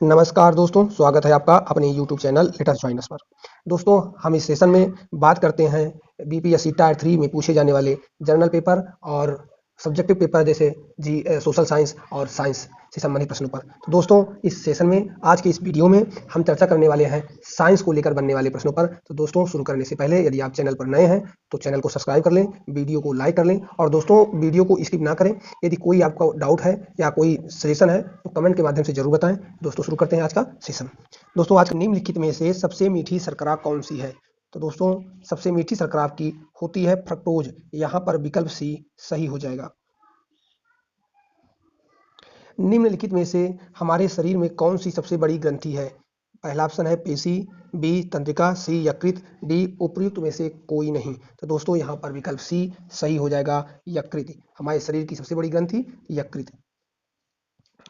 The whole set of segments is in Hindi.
नमस्कार दोस्तों, स्वागत है आपका अपने YouTube channel let us join us पर। दोस्तों, हम इस सेशन में बात करते हैं बीपीएससी टायर 3 में पूछे जाने वाले जनरल पेपर और सब्जेक्टिव पेपर जैसे सोशल साइंस और साइंस से संबंधित प्रश्नों पर। तो दोस्तों, इस सेशन में आज के इस वीडियो में हम चर्चा करने वाले हैं साइंस को लेकर बनने वाले प्रश्नों पर। तो दोस्तों, शुरू करने से पहले यदि आप चैनल पर नए हैं तो चैनल को सब्सक्राइब कर लें, वीडियो को लाइक कर लें और दोस्तों वीडियो को स्किप ना करें। यदि कोई आपका डाउट है या कोई सजेशन है तो कमेंट के माध्यम से जरूर बताएं। दोस्तों, शुरू करते हैं आज का सेशन। दोस्तों, आज निम्नलिखित में से सबसे मीठी शर्करा कौन सी है? तो दोस्तों, सबसे मीठी शर्करा आपकी होती है फ्रक्टोज। यहाँ पर विकल्प सी सही हो जाएगा। निम्नलिखित में से हमारे शरीर में कौन सी सबसे बड़ी ग्रंथि है? पहला ऑप्शन है पेशी, बी तंत्रिका, सी यकृत, डी उपर्युक्त में से कोई नहीं। तो दोस्तों, यहाँ पर विकल्प सी सही हो जाएगा, यकृत। हमारे शरीर की सबसे बड़ी ग्रंथि यकृत।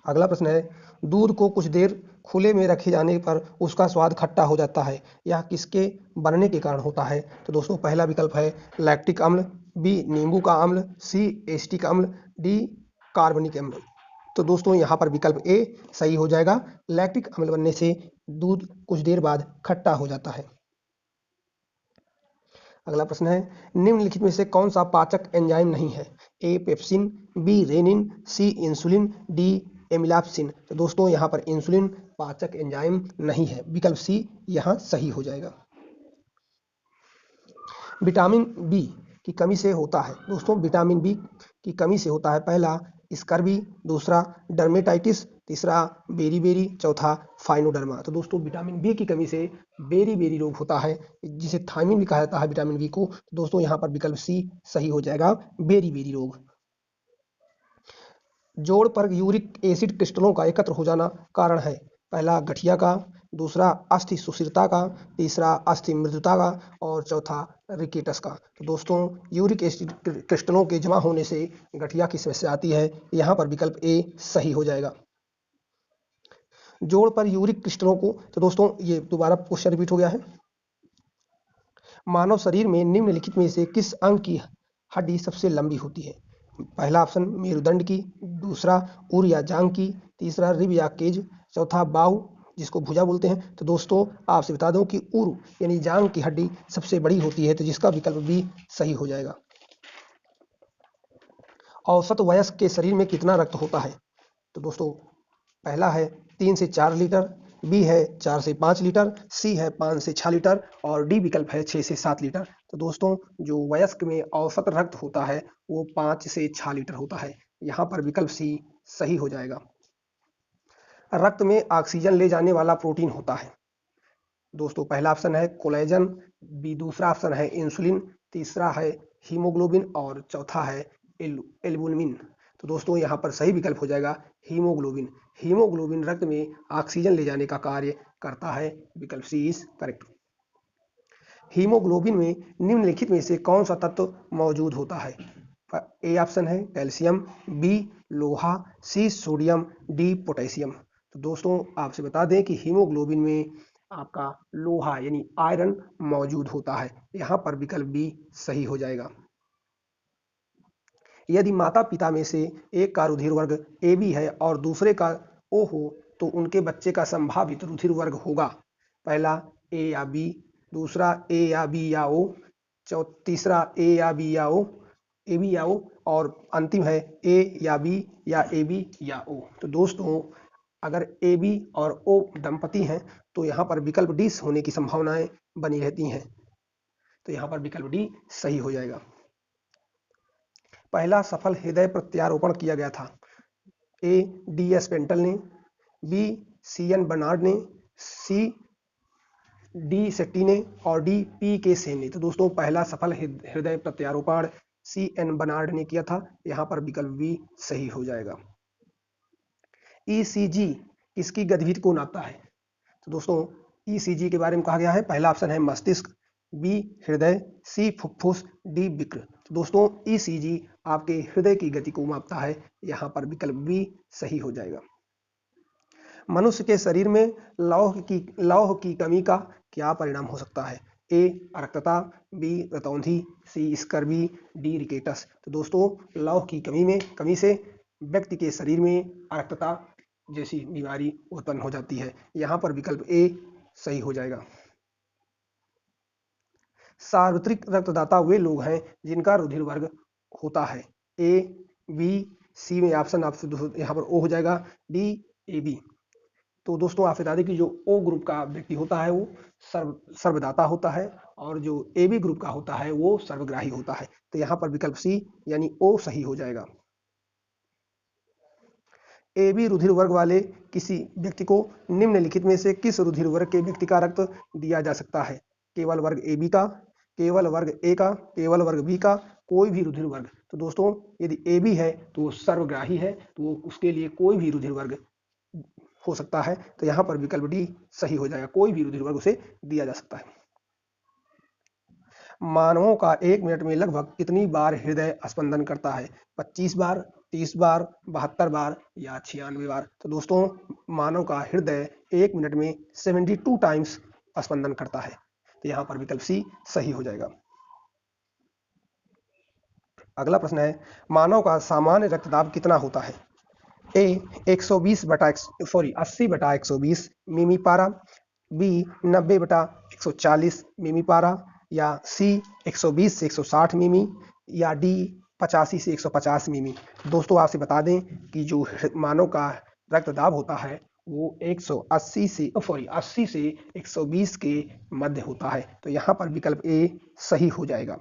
अगला प्रश्न है, दूध को कुछ देर खुले में रखे जाने पर उसका स्वाद खट्टा हो जाता है, यह किसके बनने के कारण होता है? तो दोस्तों, पहला विकल्प है लैक्टिक अम्ल, बी नींबू का अम्ल, सी एसिटिक अम्ल, डी कार्बनिक अम्ल। तो दोस्तों, यहाँ पर विकल्प ए सही हो जाएगा। लैक्टिक अम्ल बनने से दूध कुछ देर बाद खट्टा हो जाता है। अगला प्रश्न है, निम्नलिखित में से कौन सा पाचक एंजाइम नहीं है? ए पेप्सिन, बी रेनिन, सी इंसुलिन, डी एमिलाप्सिन। तो दोस्तों, यहाँ पर इंसुलिन पाचक एंजाइम नहीं है, विकल्प सी यहाँ सही हो जाएगा। विटामिन बी की कमी से होता है। दोस्तों, विटामिन बी की कमी से होता है पहला स्कर्वी, दूसरा डर्मेटाइटिस, तीसरा बेरी, चौथा फाइनोडर्मा। तो दोस्तों, विटामिन बी की कमी से बेरी रोग होता है, जिसे थायमिन भी कहा जाता है विटामिन बी को। तो दोस्तों, यहाँ पर विकल्प सी सही हो जाएगा, बेरी रोग। जोड़ पर यूरिक एसिड क्रिस्टलों का एकत्र हो जाना कारण है। पहला गठिया का, दूसरा अस्थि सुस्थिरता का, तीसरा अस्थि मृदुता का और चौथा रिकेटस का। तो दोस्तों, यूरिक एसिड क्रिस्टलों के जमा होने से गठिया की समस्या आती है। यहाँ पर विकल्प ए सही हो जाएगा। जोड़ पर यूरिक क्रिस्टलों को, तो दोस्तों ये दोबारा क्वेश्चन रिपीट हो गया है। मानव शरीर में निम्नलिखित में से किस अंग की हड्डी सबसे लंबी होती है? पहला ऑप्शन मेरुदंड की, दूसरा उर या जांग की, तीसरा रिब या केज, चौथा बाहु जिसको भुजा बोलते हैं। तो दोस्तों, आपसे बता दूं कि उर यानी जांग की हड्डी सबसे बड़ी होती है, तो जिसका विकल्प भी सही हो जाएगा। औसत वयस्क के शरीर में कितना रक्त होता है? तो दोस्तों, पहला है 3 से 4 लीटर, बी है 4 से 5 लीटर, सी है 5 से 6 लीटर और डी विकल्प है 6 से 7 लीटर। तो दोस्तों, जो वयस्क में औसत रक्त होता है वो 5 से 6 लीटर होता है। यहाँ पर विकल्प सी सही हो जाएगा। रक्त में ऑक्सीजन ले जाने वाला प्रोटीन होता है। दोस्तों, पहला ऑप्शन है कोलेजन, बी दूसरा ऑप्शन है इंसुलिन, तीसरा है हीमोग्लोबिन और चौथा है एल्बुमिन। तो दोस्तों, यहाँ पर सही विकल्प हो जाएगा हीमोग्लोबिन। हीमोग्लोबिन रक्त में ऑक्सीजन ले जाने का कार्य करता है, विकल्प सी इज करेक्ट। हीमोग्लोबिन में निम्नलिखित में से कौन सा तत्व मौजूद होता है? ए ऑप्शन है कैल्शियम, बी लोहा, सी सोडियम, डी पोटेशियम। तो दोस्तों, आपसे बता दें कि हीमोग्लोबिन में आपका लोहा यानी आयरन मौजूद होता है। यहाँ पर विकल्प बी सही हो जाएगा। यदि माता पिता में से एक का रुधिर वर्ग ए बी है और दूसरे का ओ हो तो उनके बच्चे का संभावित रुधिर वर्ग होगा। पहला ए या बी, दूसरा ए या बी या ओ, तीसरा ए या बी या ओ, ए बी या ओ और अंतिम है ए या बी या ए बी या ओ। तो दोस्तों, अगर ए बी और ओ दंपति हैं तो यहाँ पर विकल्प डी होने की संभावनाएं बनी रहती हैं। तो यहाँ पर विकल्प डी सही हो जाएगा। पहला सफल हृदय प्रत्यारोपण किया गया था। ए डी एस पेंटल ने, बी सी एन बर्नार्ड ने, सी डी सेट्टी ने और डी पी के सेन ने। तो दोस्तों, पहला सफल हृदय प्रत्यारोपण सी एन बर्नार्ड ने किया था। यहाँ पर विकल्प बी सही हो जाएगा। ईसीजी किसकी गतिविधि को नापता है? तो दोस्तों, ईसीजी के बारे में कहा गया है, पहला ऑप्शन है मस्तिष्क, बी हृदय, सी फुफ्फुस, डी विक्र। तो दोस्तों, ईसीजी आपके हृदय की गति को मापता है। यहाँ पर विकल्प बी सही हो जाएगा। मनुष्य के शरीर में लौह की कमी का क्या परिणाम हो सकता है? ए अरक्तता, बी रतौंधी, सी स्कर्वी, डी रिकेटस। तो दोस्तों, लौह की कमी से व्यक्ति के शरीर में अरक्तता जैसी बीमारी उत्पन्न हो जाती है। यहाँ पर विकल्प ए सही हो जाएगा। सार्वत्रिक रक्तदाता वे लोग हैं जिनका रुधिर वर्ग होता है ए, बी, सी में ऑप्शन आप यहाँ पर ओ हो जाएगा, डी, ए, बी। तो दोस्तों आपसे बता दें कि जो ओ ग्रुप का व्यक्ति होता है वो सर्वदाता होता है और जो ए बी ग्रुप का होता है वो सर्वग्राही होता है। तो यहाँ पर विकल्प सी यानी ओ सही हो जाएगा। ए बी रुधिर वर्ग वाले किसी व्यक्ति को निम्नलिखित में से किस रुधिर वर्ग के व्यक्ति का रक्त दिया जा सकता है? केवल वर्ग ए बी का, केवल वर्ग ए का, केवल वर्ग बी का, कोई भी रुधिर वर्ग। तो दोस्तों यदि ए बी है तो वो सर्वग्राही है, तो उसके लिए कोई भी रुधिर वर्ग हो सकता है। तो यहाँ पर विकल्प डी सही हो जाएगा, कोई भी रुधिर वर्ग उसे दिया जा सकता है। मानवों का 1 मिनट में लगभग कितनी बार हृदय स्पंदन करता है? 25 बार, 30 बार, 72 बार या 96 बार। तो दोस्तों मानव का हृदय 1 मिनट में 72 टाइम्स स्पंदन करता है। तो यहाँ पर विकल्प सी सही हो जाएगा। अगला प्रश्न है, मानव का सामान्य रक्तदाब कितना होता है? ए 80/120 मिमी पारा, बी 90/140 मिमी पारा, या सी 120 से 160 मिमी, या डी 85 से 150 मिमी। दोस्तों आपसे बता दें कि जो मानव का रक्तदाब होता है वो 80 से 120 के मध्य होता है। तो यहाँ पर विकल्प ए सही हो जाएगा।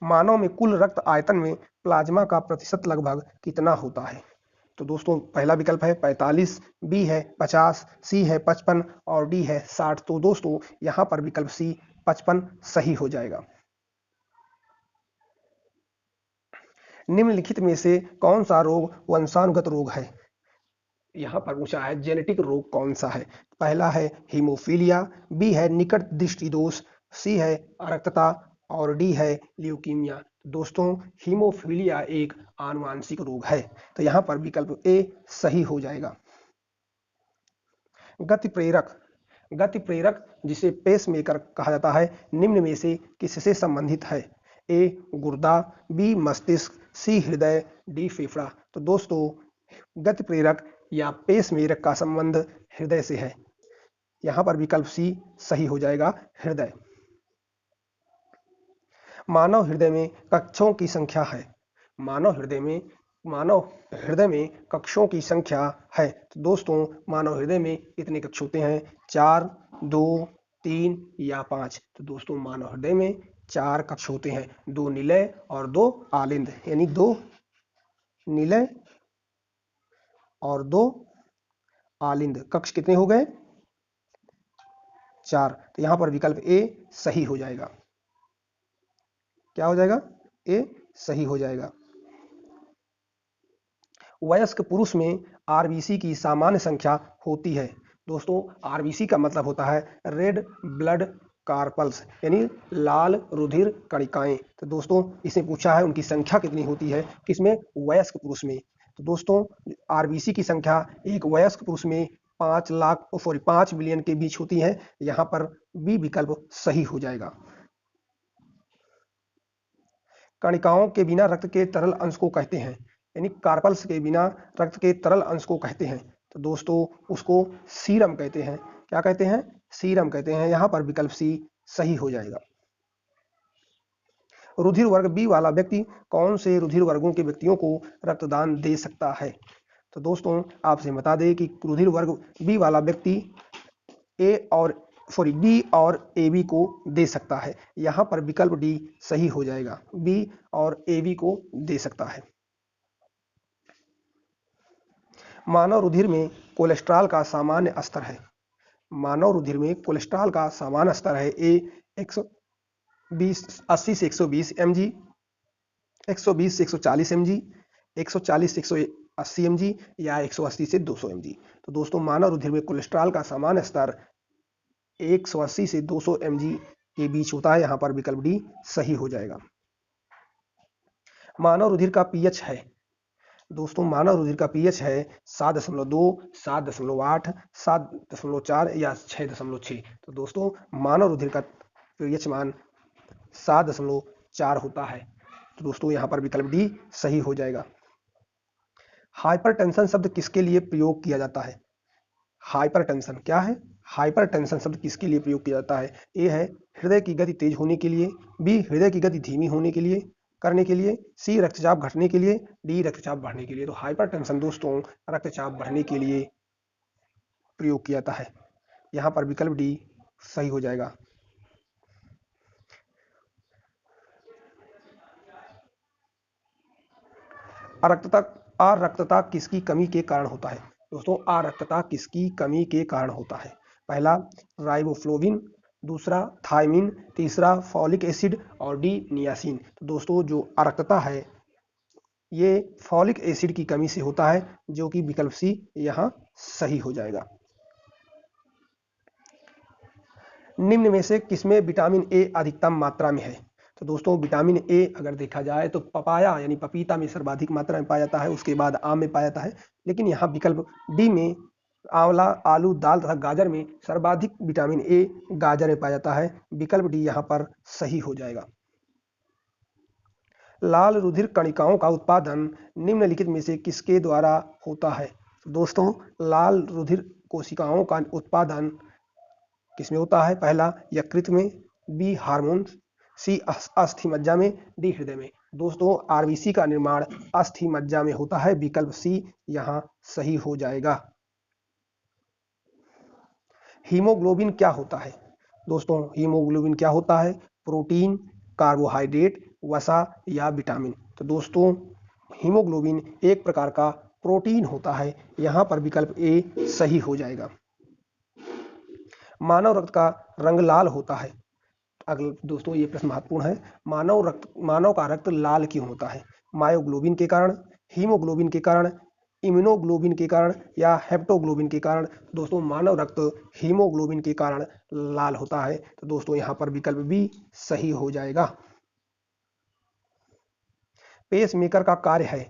मानव में कुल रक्त आयतन में प्लाज्मा का प्रतिशत लगभग कितना होता है? तो दोस्तों पहला विकल्प है 45, बी है 50, सी है 55 और डी है 60। तो दोस्तों यहाँ पर विकल्प सी 55 सही हो जाएगा। निम्नलिखित में से कौन सा रोग वंशानुगत रोग है? यहाँ पर पूछा है जेनेटिक रोग कौन सा है? पहला है हीमोफीलिया, बी है निकट दृष्टि दोष, सी है अरक्तता और डी है ल्यूकीमिया। दोस्तों हीमोफीलिया एक आनुवांशिक रोग है। तो यहाँ पर विकल्प ए सही हो जाएगा। गति प्रेरक जिसे पेसमेकर कहा जाता है निम्न में से किससे संबंधित है? ए गुर्दा, बी मस्तिष्क, सी हृदय, डी फेफड़ा। तो दोस्तों गति प्रेरक या पेसमेकर का संबंध हृदय से है। यहाँ पर विकल्प सी सही हो जाएगा, हृदय। मानव हृदय में कक्षों की संख्या है। मानव हृदय में कक्षों की संख्या है। तो दोस्तों मानव हृदय में कितने कक्ष होते हैं? 4, 2, 3 या 5। तो दोस्तों मानव हृदय में 4 कक्ष होते हैं, 2 निलय और 2 आलिंद, यानी 2 निलय और 2 आलिंद कक्ष कितने हो गए? 4। तो यहाँ पर विकल्प ए सही हो जाएगा। क्या हो जाएगा? ए सही हो जाएगा। वयस्क पुरुष में आरबीसी की सामान्य संख्या होती है। दोस्तों आरबीसी का मतलब होता है रेड ब्लड कार्पल्स, यानी लाल रुधिर कणिकाएं। तो दोस्तों इसे पूछा है उनकी संख्या कितनी होती है, किसमें? वयस्क पुरुष में। तो दोस्तों आरबीसी की संख्या एक वयस्क पुरुष में 5 मिलियन के बीच होती है। यहाँ पर बी विकल्प सही हो जाएगा। कणिकाओं के बिना रक्त के तरल अंश को कहते हैं, यानी कार्पल्स के बिना रक्त के तरल अंश को कहते हैं। तो दोस्तों उसको सीरम कहते हैं। क्या कहते हैं? सीरम कहते हैं। यहाँ पर विकल्प सी सही हो जाएगा। रुधिर वर्ग बी वाला व्यक्ति कौन से रुधिर वर्गों के व्यक्तियों को रक्तदान दे सकता है? तो दोस्तों आपसे बता दें कि रुधिर वर्ग बी वाला व्यक्ति बी और ए बी को दे सकता है। यहाँ पर विकल्प डी सही हो जाएगा, बी और ए बी को दे सकता है। मानव रुधिर में कोलेस्ट्रॉल का सामान्य स्तर है। मानव रुधिर में कोलेस्ट्रॉल का सामान्य स्तर है ए 80 से 120 mg, 120 से 140 mg, 140 से 180 mg या 180 से 200 mg। तो दोस्तों मानव रुधिर में कोलेस्ट्रॉल का सामान्य स्तर 180 से 200 mg के बीच होता है। यहाँ पर विकल्प डी सही हो जाएगा। मानव रुधिर का पीएच है। दोस्तों मानव रुधिर का पीएच है 7.2, 7.8, 7.4 या 6.6। तो दोस्तों मानव रुधिर का पीएच मान 7.4 होता है। तो दोस्तों यहाँ पर विकल्प डी सही हो जाएगा। हाइपरटेंशन शब्द किसके लिए प्रयोग किया जाता है? हाइपरटेंशन क्या है? हाइपरटेंशन शब्द किसके लिए प्रयोग किया जाता है? ए है हृदय की गति तेज होने के लिए, बी हृदय की गति धीमी होने के लिए करने के लिए, सी रक्तचाप घटने के लिए, डी रक्तचाप बढ़ने के लिए। तो हाइपरटेंशन दोस्तों रक्तचाप बढ़ने के लिए प्रयोग किया जाता है। यहाँ पर विकल्प डी सही हो जाएगा। अरक्तता किसकी कमी के कारण होता है? दोस्तों अरक्तता किसकी कमी के कारण होता है? पहला राइबोफ्लोविन, दूसरा थायमिन, तीसरा फॉलिक एसिड और डी नियासिन। तो दोस्तों जो अरक्तता है ये फॉलिक एसिड की कमी से होता है, जो कि विकल्प सी यहाँ सही हो जाएगा। निम्न में से किसमें विटामिन ए अधिकतम मात्रा में है? तो दोस्तों विटामिन ए अगर देखा जाए तो पपाया यानी पपीता में सर्वाधिक मात्रा में पाया जाता है, उसके बाद आम में पाया जाता है, लेकिन यहाँ विकल्प डी में आंवला, आलू, दाल तथा गाजर में सर्वाधिक विटामिन ए गाजर में पाया जाता है। विकल्प डी यहाँ पर सही हो जाएगा। लाल रुधिर कणिकाओं का उत्पादन निम्नलिखित में से किसके द्वारा होता है? दोस्तों लाल रुधिर कोशिकाओं का उत्पादन किसमें होता है? पहला यकृत में, बी हार्मोन, सी अस्थि मज्जा में, डी हृदय में। दोस्तों आरबीसी का निर्माण अस्थि मज्जा में होता है। विकल्प सी यहां सही हो जाएगा। हीमोग्लोबिन क्या होता है? दोस्तों हीमोग्लोबिन क्या होता है? प्रोटीन, कार्बोहाइड्रेट, वसा या विटामिन। तो दोस्तों हीमोग्लोबिन एक प्रकार का प्रोटीन होता है। यहां पर विकल्प ए सही हो जाएगा। मानव रक्त का रंग लाल होता है। अगले दोस्तों ये प्रश्न महत्वपूर्ण है। मानव का रक्त लाल क्यों होता है? मायोग्लोबिन के कारण, हीमोग्लोबिन के कारण, इम्यूनोग्लोबिन के कारण या हेप्टोग्लोबिन के कारण। दोस्तों मानव रक्त हीमोग्लोबिन के कारण लाल होता है। तो दोस्तों यहाँ पर विकल्प बी सही हो जाएगा। पेसमेकर का कार्य है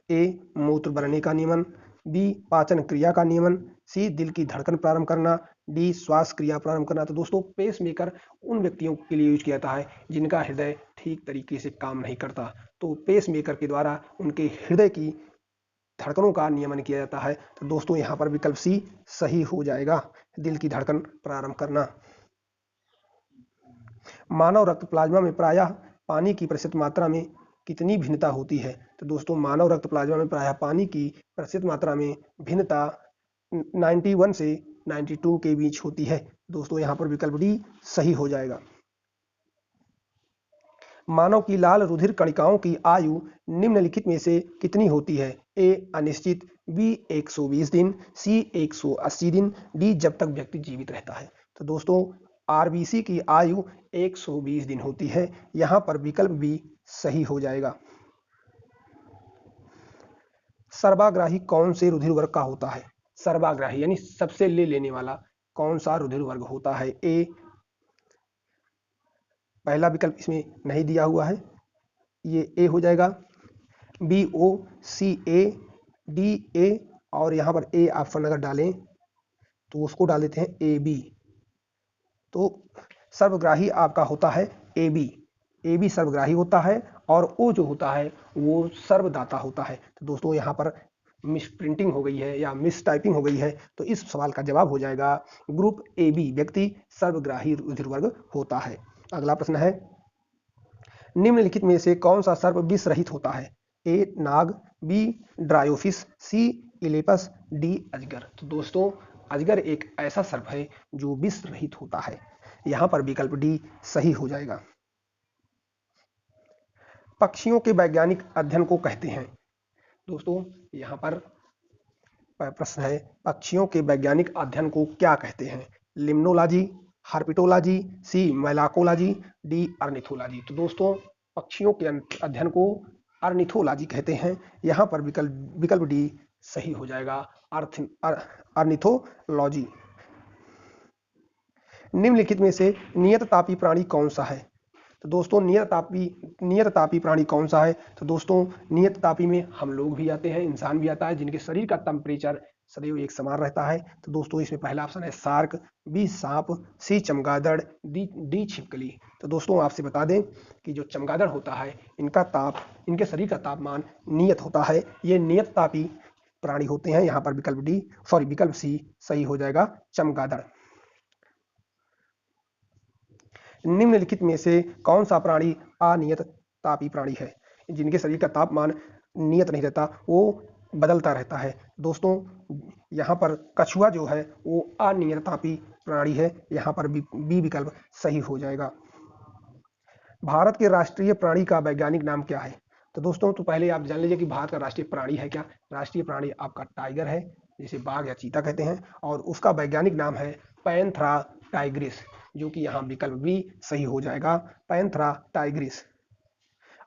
ए मूत्र भरने का नियमन, बी पाचन क्रिया का नियमन, सी दिल की धड़कन प्रारंभ करना, डी श्वास क्रिया प्रारंभ करना। तो दोस्तों पेसमेकर उन व्यक्तियों के लिए यूज किया जाता है जिनका हृदय ठीक तरीके से काम नहीं करता। तो पेसमेकर के द्वारा उनके हृदय की धड़कनों का नियमन किया जाता है। तो दोस्तों यहाँ पर विकल्प सी सही हो जाएगा, दिल की धड़कन प्रारंभ करना। मानव रक्त प्लाज्मा में प्रायः पानी की प्रतिशत मात्रा में कितनी भिन्नता होती है? तो दोस्तों मानव रक्त प्लाज्मा में प्रायः पानी की प्रतिशत मात्रा में भिन्नता 91 से 92 के बीच होती है। दोस्तों यहाँ पर विकल्प डी सही हो जाएगा। मानव की लाल रुधिर कणिकाओं की आयु निम्नलिखित में से कितनी होती है? ए अनिश्चित, बी 120 दिन, सी 180 दिन, डी जब तक व्यक्ति जीवित रहता है। तो दोस्तों आरबीसी की आयु 120 दिन होती है। यहाँ पर विकल्प बी सही हो जाएगा। सर्वाग्राही कौन से रुधिर वर्ग का होता है? सर्वाग्राही यानी सबसे ले लेने वाला कौन सा रुधिर वर्ग होता है? ए पहला विकल्प इसमें नहीं दिया हुआ है, ये ए हो जाएगा। B O, C A, D A और यहाँ पर ए ऑप्शन अगर डालें तो उसको डाल देते हैं ए बी। तो सर्वग्राही आपका होता है ए बी। ए बी सर्वग्राही होता है और ओ जो होता है वो सर्वदाता होता है। तो दोस्तों यहाँ पर मिस प्रिंटिंग हो गई है या मिस टाइपिंग हो गई है, तो इस सवाल का जवाब हो जाएगा ग्रुप ए बी व्यक्ति सर्वग्राही रुधिर वर्ग होता है। अगला प्रश्न है निम्नलिखित में से कौन सा सर्प विष रहित होता है? ए नाग, बी ड्रायोफिस, सी इलेपस, डी अजगर। तो दोस्तों अजगर एक ऐसा सर्प है जो विष रहित होता है। यहाँ पर विकल्प डी सही हो जाएगा। पक्षियों के वैज्ञानिक अध्ययन को कहते हैं। दोस्तों यहाँ पर प्रश्न है पक्षियों के वैज्ञानिक अध्ययन को क्या कहते हैं? लिम्नोलॉजी, हार्पिटोलॉजी, सी मेलाकोलॉजी, डी अर्निथोलॉजी। तो दोस्तों पक्षियों के अध्ययन को अर्निथोलॉजी कहते हैं। यहाँ पर विकल्प डी सही हो जाएगा, अर्निथोलॉजी। निम्नलिखित में से नियततापी प्राणी कौन सा है? तो दोस्तों नियततापी प्राणी कौन सा है? तो दोस्तों नियततापी में हम लोग भी आते हैं, इंसान भी आता है, जिनके शरीर का टेम्परेचर सदैव एक समान रहता है। तो दोस्तों इसमें पहला ऑप्शन है शार्क, बी सांप, सी चमगादड़, डी छिपकली। तो दोस्तों आपसे बता दें कि जो चमगादड़ होता है इनके शरीर का तापमान नियत होता है, ये नियत तापी प्राणी होते हैं। यहाँ पर विकल्प सी सही हो जाएगा, चमगादड़। निम्नलिखित में से कौन सा प्राणी अनियत तापी प्राणी है? जिनके शरीर का तापमान नियत नहीं रहता, वो बदलता रहता है। दोस्तों यहाँ पर कछुआ जो है वो अनियत तापी प्राणी है। यहाँ पर बी विकल्प सही हो जाएगा। भारत के राष्ट्रीय प्राणी का वैज्ञानिक नाम क्या है? तो दोस्तों तो पहले आप जान लीजिए कि भारत का राष्ट्रीय प्राणी है क्या। राष्ट्रीय प्राणी आपका टाइगर है, जिसे बाघ या चीता कहते हैं, और उसका वैज्ञानिक नाम है पैंथेरा टाइग्रिस, जो कि यहाँ विकल्प बी सही हो जाएगा, पैंथेरा टाइग्रिस।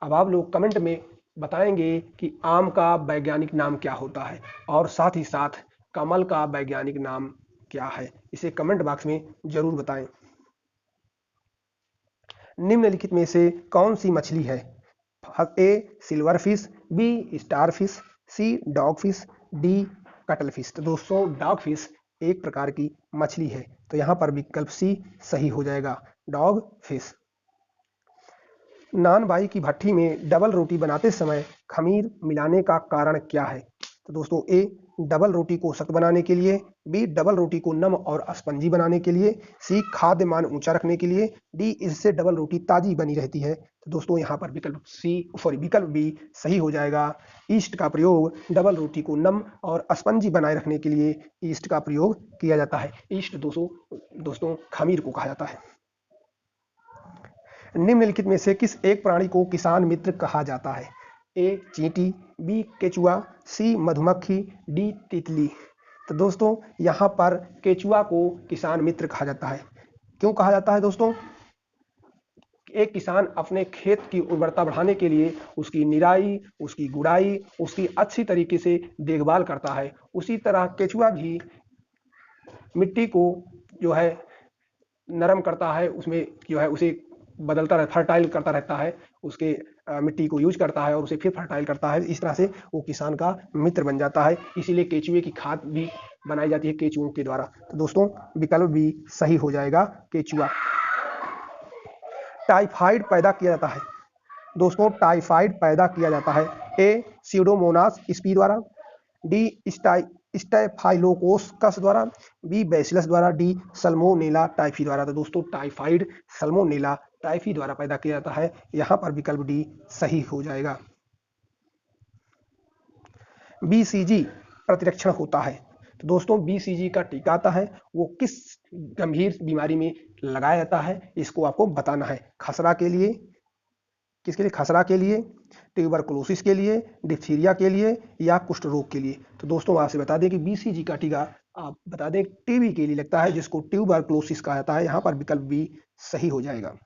अब आप लोग कमेंट में बताएंगे कि आम का वैज्ञानिक नाम क्या होता है, और साथ ही साथ कमल का वैज्ञानिक नाम क्या है, इसे कमेंट बॉक्स में जरूर बताएं। निम्नलिखित में से कौन सी मछली है? A silver fish, B star fish, C dog fish, D cuttle fish. तो दोस्तों डॉग फिश एक प्रकार की मछली है, तो यहाँ पर विकल्प सी सही हो जाएगा, डॉग फिश। नान बाई की भट्टी में डबल रोटी बनाते समय खमीर मिलाने का कारण क्या है? तो दोस्तों ए डबल रोटी को सख्त बनाने के लिए, बी डबल रोटी को नम और स्पंजी बनाने के लिए, सी खाद्य मान ऊंचा रखने के लिए, डी इससे डबल रोटी ताजी बनी रहती है। तो दोस्तों यहाँ पर विकल्प बी सही हो जाएगा। ईस्ट का प्रयोग डबल रोटी को नम और स्पंजी बनाए रखने के लिए ईस्ट का प्रयोग किया जाता है। ईस्ट दोस्तों खमीर को कहा जाता है। निम्नलिखित में से किस एक प्राणी को किसान मित्र कहा जाता है? ए चींटी, बी केचुआ, सी मधुमक्खी, डी तितली। तो दोस्तों यहाँ पर केचुआ को किसान मित्र कहा जाता है। क्यों कहा जाता है दोस्तों? एक किसान अपने खेत की उर्वरता बढ़ाने के लिए उसकी निराई, उसकी गुड़ाई, उसकी अच्छी तरीके से देखभाल करता है। उसी तरह केचुआ भी मिट्टी को जो है नरम करता है, उसमें जो है उसे बदलता फर्टाइल करता रहता है, उसके मिट्टी को यूज करता है और उसे फिर फर्टाइल करता है। इस तरह से वो किसान का मित्र बन जाता है। इसीलिए केचुए की खाद भी बनाई जाती है केचुओं के द्वारा। तो दोस्तों विकल्प भी सही हो जाएगा, केचुआ। टाइफाइड पैदा किया जाता है? दोस्तों टाइफाइड पैदा किया जाता है ए स्यूडोमोनास स्पी द्वारा, डी स्टेफाइलोकोकस द्वारा, बी बैसिलस द्वारा, डी सल्मोनेला टाइफी द्वारा। तो दोस्तों टाइफाइड सल्मोनेला टाइफी द्वारा पैदा किया जाता है। यहाँ पर विकल्प डी सही हो जाएगा। बीसीजी प्रतिरक्षण होता है? तो दोस्तों बीसीजी का टीका आता है, वो किस गंभीर बीमारी में लगाया जाता है, इसको आपको बताना है। खसरा के लिए, किसके लिए? खसरा के लिए, ट्यूबरकुलोसिस के लिए, डिप्थीरिया के लिए, या कुष्ठ रोग के लिए। तो दोस्तों आपसे बता दें कि बीसीजी का टीका आप बता दें टीबी के लिए लगता है, जिसको ट्यूबरकुलोसिस कहा जाता है। यहाँ पर विकल्प बी सही हो जाएगा।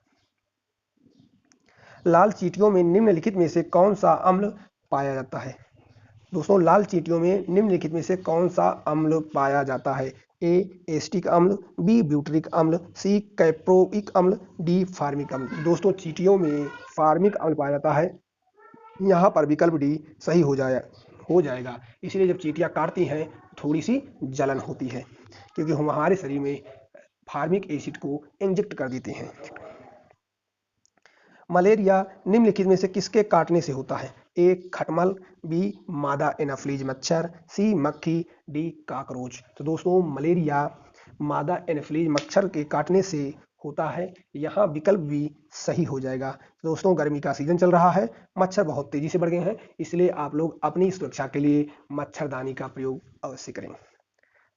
लाल चींटियों में निम्नलिखित में से कौन सा अम्ल पाया जाता है? दोस्तों लाल चींटियों में निम्नलिखित में से कौन सा अम्ल पाया जाता है? ए एस्टिक अम्ल, बी ब्यूटरिक अम्ल, सी कैप्रोइक अम्ल, डी फार्मिक अम्ल। दोस्तों चींटियों में फार्मिक अम्ल पाया जाता है। यहाँ पर विकल्प डी सही हो जाएगा। इसलिए जब चींटियां काटती हैं थोड़ी सी जलन होती है, क्योंकि हम हमारे शरीर में फार्मिक एसिड को इंजेक्ट कर देते हैं। मलेरिया निम्नलिखित में से किसके काटने से होता है? ए खटमल, बी मादा एनाफ्लीज मच्छर, सी मक्खी, डी काकरोच। तो दोस्तों मलेरिया मादा एनाफ्लीज मच्छर के काटने से होता है। यहाँ विकल्प भी सही हो जाएगा। तो दोस्तों गर्मी का सीजन चल रहा है, मच्छर बहुत तेजी से बढ़ गए हैं, इसलिए आप लोग अपनी सुरक्षा के लिए मच्छरदानी का प्रयोग अवश्य करें।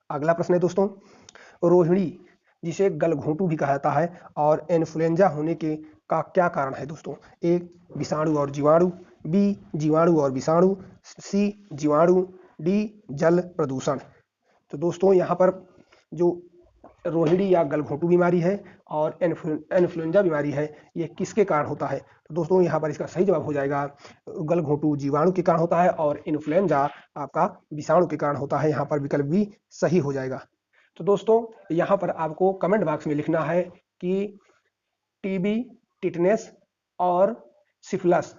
अगला प्रश्न है दोस्तों, रोहिणी जिसे गलघोंटू भी कहा जाता है और इन्फ्लुएंजा होने के का क्या कारण है दोस्तों? ए विषाणु और जीवाणु, बी जीवाणु और विषाणु, सी जीवाणु, डी जल प्रदूषण। तो दोस्तों यहाँ पर जो रोहिणी या गलघोंटू बीमारी है और इन्फ्लुएंजा बीमारी है, ये किसके कारण होता है? तो दोस्तों यहाँ पर इसका सही जवाब हो जाएगा, गलघोंटू जीवाणु के कारण होता है और इन्फ्लुएंजा आपका विषाणु के कारण होता है। यहाँ पर विकल्प भी सही हो जाएगा। तो दोस्तों यहाँ पर आपको कमेंट बॉक्स में लिखना है कि टीबी, टिटनेस और सिफिलिस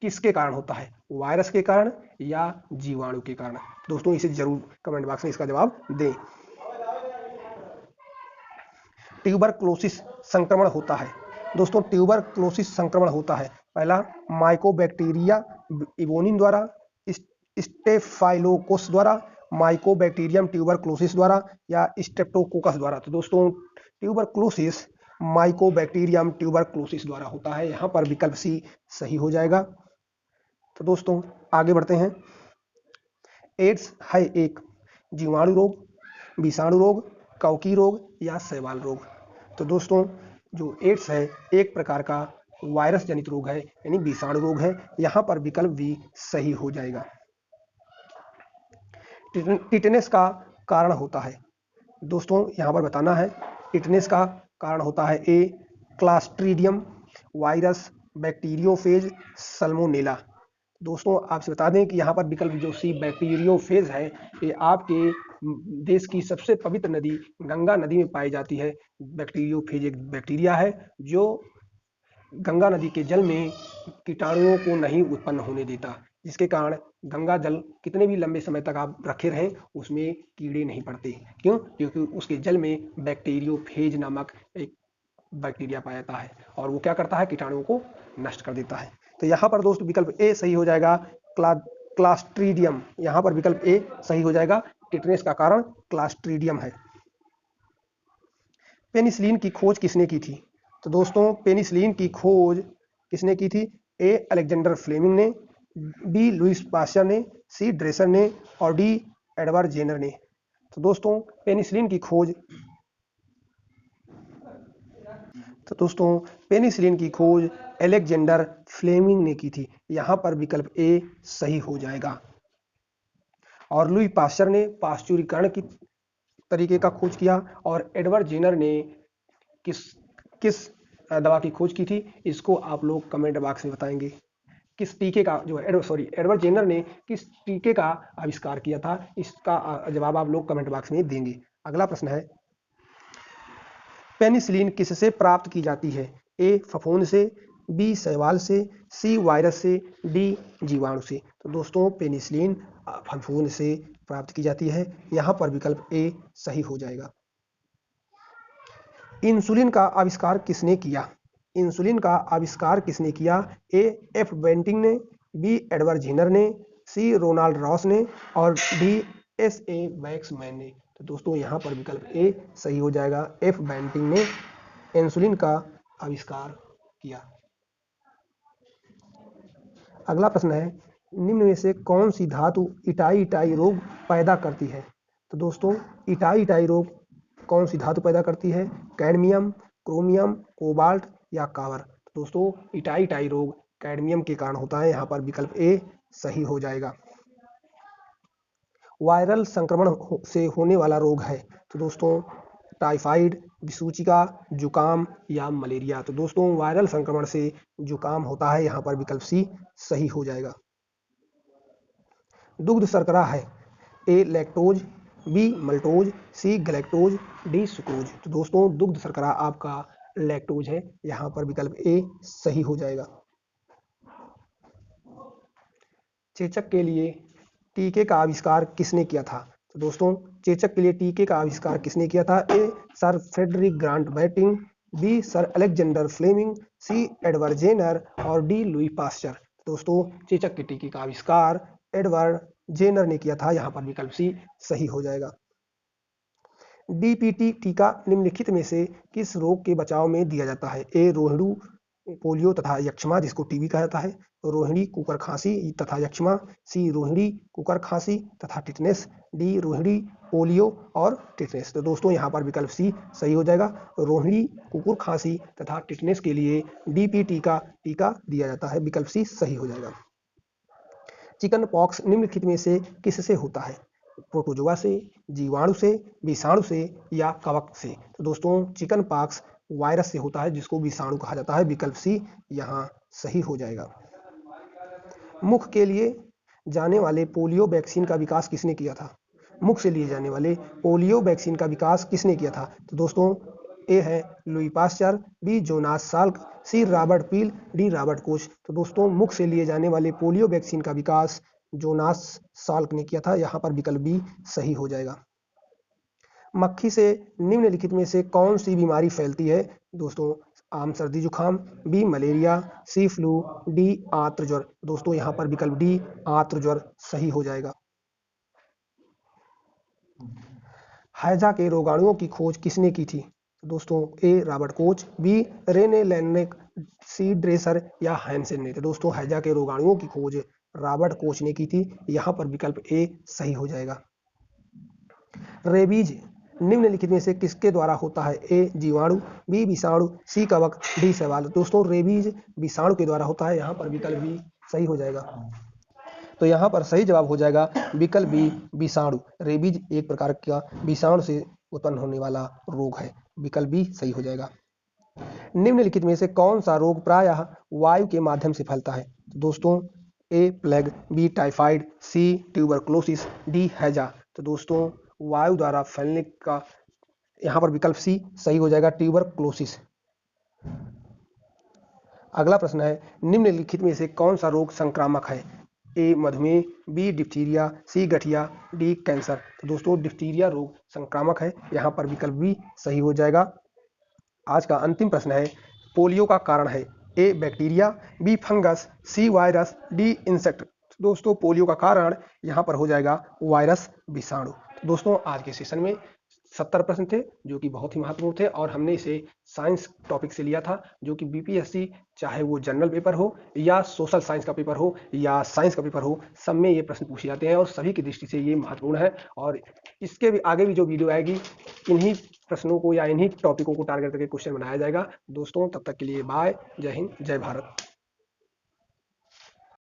किसके कारण होता है, वायरस के कारण या जीवाणु के कारण? दोस्तों इसे जरूर कमेंट बॉक्स में इसका जवाब दें। ट्यूबरक्लोसिस संक्रमण होता है। दोस्तों ट्यूबरक्लोसिस संक्रमण होता है पहला माइकोबैक्टीरिया इबोनिन द्वारा, स्टेफाइलोकोकस द्वारा, माइकोबैक्टीरियम ट्यूबरक्लोसिस द्वारा या स्ट्रेप्टोकोकस द्वारा। तो दोस्तों ट्यूबरक्लोसिस माइकोबैक्टीरियम ट्यूबरक्लोसिस द्वारा होता है, यहाँ पर विकल्प सी सही हो जाएगा। तो दोस्तों आगे बढ़ते हैं। एड्स है एक जीवाणु रोग, विषाणु रोग, कवकी रोग या शैवाल रोग? तो दोस्तों जो एड्स है एक प्रकार का वायरस जनित रोग है, यानी विषाणु रोग है, यहाँ पर विकल्प भी सही हो जाएगा। टिटनेस का कारण होता है। दोस्तों यहाँ पर बताना है, टिटनेस का कारण होता है ए क्लास्ट्रीडियम वायरस, बैक्टीरियोफेज, सल्मोनेला। दोस्तों आपसे बता दें कि यहाँ पर विकल्प जो सी बैक्टीरियोफेज है, ये आपके देश की सबसे पवित्र नदी गंगा नदी में पाई जाती है। बैक्टीरियोफेज एक बैक्टीरिया है जो गंगा नदी के जल में कीटाणुओं को नहीं उत्पन्न होने देता, जिसके कारण गंगा जल कितने भी लंबे समय तक आप रखे रहें उसमें कीड़े नहीं पड़ते। क्यों? क्योंकि उसके जल में बैक्टीरियोफेज नामक एक बैक्टीरिया पाया जाता है और वो क्या करता है, कीटाणुओं को नष्ट कर देता है। तो यहाँ पर दोस्तों विकल्प ए सही हो जाएगा, क्लास्ट्रीडियम। यहाँ पर विकल्प ए सही हो जाएगा, टिटनेस का कारण क्लास्ट्रीडियम है। पेनिसिलिन की खोज किसने की थी? तो दोस्तों पेनिसिलिन की खोज किसने की थी? ए अलेक्जेंडर फ्लेमिंग ने, बी लुइस पास्चर ने, सी ड्रेसर ने और डी एडवर्ड जेनर ने। तो दोस्तों पेनिसिलिन की खोज अलेक्जेंडर फ्लेमिंग ने की थी, यहाँ पर विकल्प ए सही हो जाएगा। और लुई पास्चर ने पाश्चुरीकरण की तरीके का खोज किया और एडवर्ड जेनर ने किस दवा की खोज की थी, इसको आप लोग कमेंट बॉक्स में बताएंगे। किस टीके का जो एडवर्ड जेनर ने किस टीके का आविष्कार किया था, इसका जवाब आप लोग कमेंट बॉक्स में देंगे। अगला प्रश्न है, पेनिसिलिन किससे प्राप्त की जाती है? ए फफूंद से, बी शैवाल से, सी वायरस से, डी जीवाणु से। तो दोस्तों पेनिसिलिन फफूंद से प्राप्त की जाती है, यहाँ पर विकल्प ए सही हो जाएगा। इंसुलिन का आविष्कार किसने किया? इंसुलिन का आविष्कार किसने किया? ए एफ बेंटिंग ने, बी एडवर्ड जेनर ने, सी रोनाल्ड रॉस ने और डी एस ए वैक्समैन ने। तो दोस्तों यहाँ पर विकल्प ए सही हो जाएगा, एफ बेंटिंग ने इंसुलिन का आविष्कार किया। अगला प्रश्न है, निम्न में से कौन सी धातु इटाई इटाई रोग पैदा करती है? तो दोस्तों इटाई इटाई रोग कौन सी धातु पैदा करती है? कैडमियम, क्रोमियम, कोबाल्ट या कावर? तो दोस्तों इटाई इटाई रोग कैडमियम के कारण होता है, यहाँ पर विकल्प ए सही हो जाएगा। वायरल संक्रमण से होने वाला रोग है? तो दोस्तों टाइफाइड, विसूचिका, जुकाम या मलेरिया? तो दोस्तों वायरल संक्रमण से जुकाम होता है, यहाँ पर विकल्प सी सही हो जाएगा। दुग्ध शर्करा है? ए लैक्टोज, बी मल्टोज, सी गैलेक्टोज, डी सुक्रोज? तो दोस्तों दुग्ध शर्करा आपका लैक्टोज है, यहाँ पर विकल्प ए सही हो जाएगा। चेचक के लिए टीके का आविष्कार किसने किया था? तो दोस्तों चेचक के लिए टीके का आविष्कार किसने किया था? A sir Frederick Grant Banting, B sir Alexander Fleming, C Edward Jenner और डी लुई पास्चर? दोस्तों चेचक के टीके का आविष्कार एडवर्ड जेनर ने किया था, यहाँ पर विकल्प सी सही हो जाएगा। डीपीटी टीका निम्नलिखित में से किस रोग के बचाव में दिया जाता है? ए रोहिणी, पोलियो तथा यक्ष्मा जिसको टीबी कहा जाता है, रोहिणी कुकर खांसी तथा यक्ष्मा, सी रोहिणी कुकर खांसी तथा टिटनेस, डी रोहिणी पोलियो और टिटनेस? तो दोस्तों यहाँ पर विकल्प सी सही हो जाएगा, रोहिणी कुकुर खांसी तथा टिटनेस के लिए डीपीटी का टीका दिया जाता है, विकल्प सी सही हो जाएगा। चिकन पॉक्स निम्नलिखित में से किससे होता है? प्रोटोजोआ से, जीवाणु से, विषाणु से या कवक से? तो दोस्तों चिकन पॉक्स वायरस से होता है जिसको विषाणु कहा जाता है, विकल्प सी यहाँ सही हो जाएगा। मुख के लिए जाने वाले पोलियो वैक्सीन का विकास किसने किया था? मुख से लिए जाने वाले पोलियो वैक्सीन का विकास किसने किया था? तो दोस्तों ए है Louis Pasteur, B Jonas Salk, C Robert Peel, D Robert Koch. तो दोस्तों मुख से लिए जाने वाले पोलियो वैक्सीन का विकास जोनास साल्क ने किया था। यहाँ पर विकल्प बी सही हो जाएगा। मक्खी से निम्नलिखित में से कौन सी बीमारी फैलती है? दोस्तों आम सर्दी जुकाम, बी मलेरिया, सी फ्लू, डी आंत्र ज्वर। दोस्तों यहाँ पर विकल्प डी आंत्र ज्वर सही हो जाएगा। हैजा के रोगाणुओं की खोज किसने की थी? दोस्तों A Robert Koch, B Rene Laennec, C Dresser या हैंसेन ने। तो दोस्तों हैजा के रोगाणुओं की खोज रॉबर्ट कोच ने की थी। यहाँ पर विकल्प ए सही हो जाएगा। रेबीज निम्नलिखित में से किसके द्वारा होता है? ए जीवाणु, बी विषाणु, सी कवक, डी शैवाल। दोस्तों रेबीज विषाणु के द्वारा होता है। यहाँ पर विकल्प बी सही हो जाएगा। तो यहाँ पर सही जवाब हो जाएगा विकल्प बी विषाणु। रेबीज एक प्रकार का विषाणु से उत्पन्न होने वाला रोग है। विकल्प बी सही हो जाएगा। निम्नलिखित में से कौन सा रोग प्रायः वायु के माध्यम से फैलता है? दोस्तों ए प्लेग, बी टाइफाइड, सी ट्यूबरक्लोसिस, डी हैजा। तो दोस्तों वायु द्वारा फैलने का यहाँ पर विकल्प सी सही हो जाएगा, ट्यूबरक्लोसिस। अगला प्रश्न है निम्नलिखित में से कौन सा रोग संक्रामक है? ए मधुमेह, बी डिप्थीरिया, सी गठिया, डी कैंसर। तो दोस्तों डिप्थीरिया रोग संक्रामक है। यहाँ पर विकल्प बी सही हो जाएगा। आज का अंतिम प्रश्न है पोलियो का कारण है? A bacteria, B fungus, C virus, D insect. दोस्तों पोलियो का कारण यहाँ पर हो जाएगा वायरस विषाणु। दोस्तों आज के सेशन में 70 प्रश्न थे जो कि बहुत ही महत्वपूर्ण थे और हमने इसे साइंस टॉपिक से लिया था, जो कि बीपीएससी चाहे वो जनरल पेपर हो या सोशल साइंस का पेपर हो या साइंस का पेपर हो, सब में ये प्रश्न पूछे जाते हैं और सभी की दृष्टि से ये महत्वपूर्ण है। और इसके भी आगे भी जो वीडियो आएगी इन्हीं प्रश्नों को या इन्हीं टॉपिकों को टारगेट करके क्वेश्चन बनाया जाएगा। दोस्तों तब तक के लिए बाय, जय हिंद, जय भारत।